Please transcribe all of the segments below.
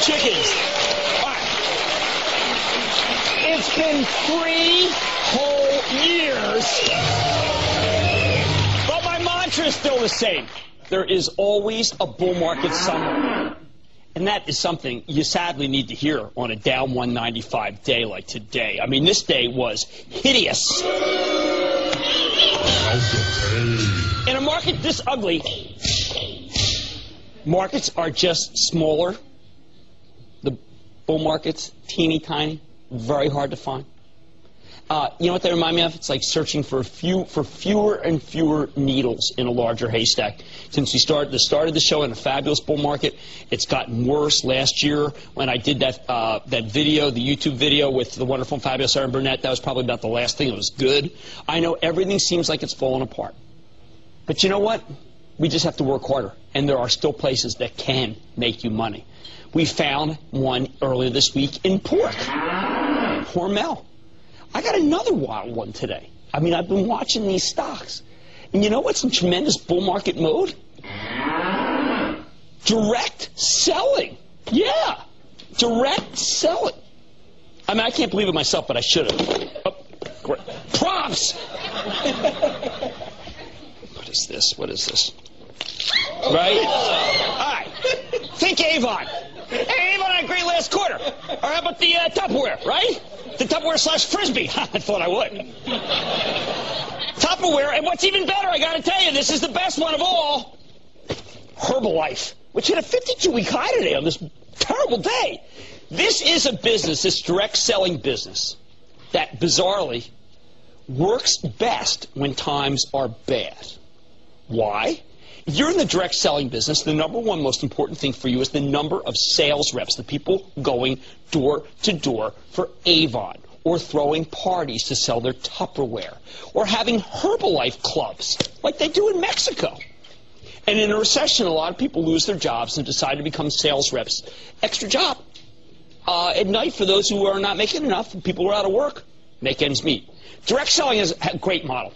chickens. All right. It's been 3 whole years, but my mantra is still the same. There is always a bull market somewhere. And that is something you sadly need to hear on a down 195 day like today. I mean, this day was hideous. In a market this ugly, markets are just smaller. The bull market's teeny tiny, very hard to find. You know what they remind me of? It's like searching for fewer and fewer needles in a larger haystack. Since we started the show in a fabulous bull market, it's gotten worse. Last year, when I did that video, the YouTube video with the wonderful and fabulous Erin Burnett, that was probably about the last thing that was good. I know everything seems like it's falling apart. But you know what? We just have to work harder, and there are still places that can make you money. We found one earlier this week in pork, Hormel. I got another wild one today. I mean, I've been watching these stocks. And you know what's in tremendous bull market mode? Direct selling. Yeah, direct selling. I mean, I can't believe it myself, but I should have. Oh, great. Props! What is this? What is this? Right? All right. Think Avon. Hey, Avon had a great last quarter. Or how about the Tupperware, right? The Tupperware / Frisbee. I thought I would. Tupperware, and what's even better, I got to tell you, this is the best one of all. Herbalife, which hit a 52-week high today on this terrible day. This is a business, this direct selling business, that bizarrely works best when times are bad. Why? If you're in the direct selling business, the number one most important thing for you is the number of sales reps, the people going door to door for Avon, or throwing parties to sell their Tupperware, or having Herbalife clubs like they do in Mexico. And in a recession, a lot of people lose their jobs and decide to become sales reps. Extra job. At night, for those who are not making enough, people who are out of work, make ends meet. Direct selling is a great model.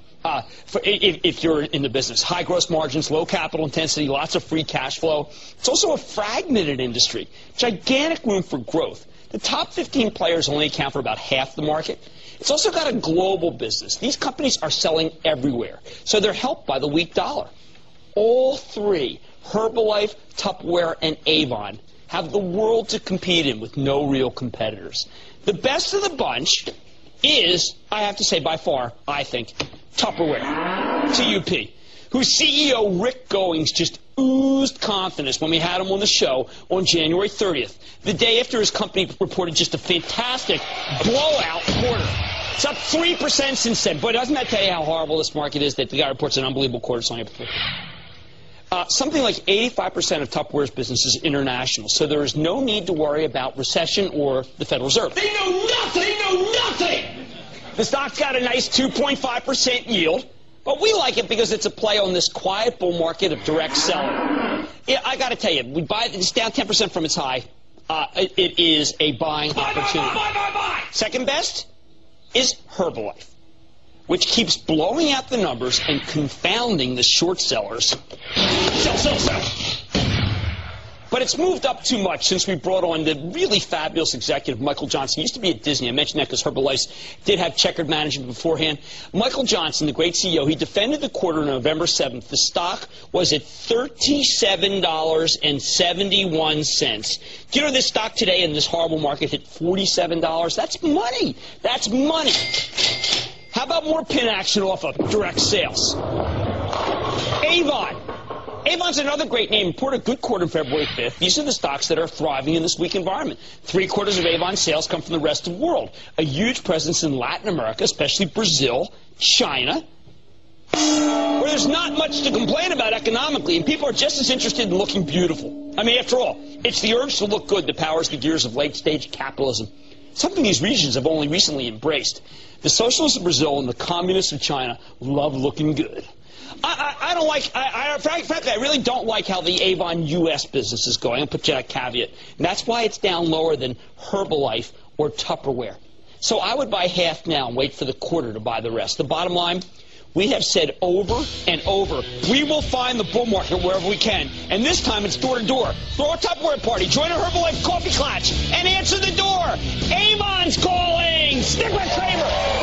If you're in the business. High gross margins, low capital intensity, lots of free cash flow. It's also a fragmented industry. Gigantic room for growth. The top 15 players only account for about half the market. It's also got a global business. These companies are selling everywhere, so they're helped by the weak dollar. All three, Herbalife, Tupperware, and Avon, have the world to compete in with no real competitors. The best of the bunch is, I have to say by far, I think, Tupperware, TUP, whose CEO Rick Goings just oozed confidence when we had him on the show on January 30th, the day after his company reported just a fantastic blowout quarter. It's up 3% since then. Boy, doesn't that tell you how horrible this market is that the guy reports an unbelievable quarter? It's only up 3%. Something like 85% of Tupperware's business is international, so there is no need to worry about recession or the Federal Reserve. They know nothing! They know nothing! The stock's got a nice 2.5% yield, but we like it because it's a play on this quiet bull market of direct selling. Yeah, I got to tell you, it's down 10% from its high. It is a buying opportunity. Buy. Second best is Herbalife, which keeps blowing out the numbers and confounding the short sellers. Sell. But it's moved up too much since we brought on the really fabulous executive, Michael Johnson. He used to be at Disney. I mentioned that because Herbalife did have checkered management beforehand. Michael Johnson, the great CEO, he defended the quarter on November 7th. The stock was at $37.71. Do you know this stock today in this horrible market hit $47? That's money. That's money. How about more pin action off of direct sales? Avon. Avon's another great name. Reported a good quarter on February 5th. These are the stocks that are thriving in this weak environment. 3/4 of Avon sales come from the rest of the world. A huge presence in Latin America, especially Brazil, China, where there's not much to complain about economically, and people are just as interested in looking beautiful. I mean, after all, it's the urge to look good that powers the gears of late-stage capitalism. Something these regions have only recently embraced. The socialists of Brazil and the communists of China love looking good. I don't like, frankly, I really don't like how the Avon US business is going. I'll put that caveat. And that's why it's down lower than Herbalife or Tupperware. So I would buy half now and wait for the quarter to buy the rest. The bottom line, we have said over and over, we will find the bull market wherever we can. And this time it's door to door. Throw a Tupperware party. Join a Herbalife coffee crotch and answer the door. Avon's calling. Stick with Cramer.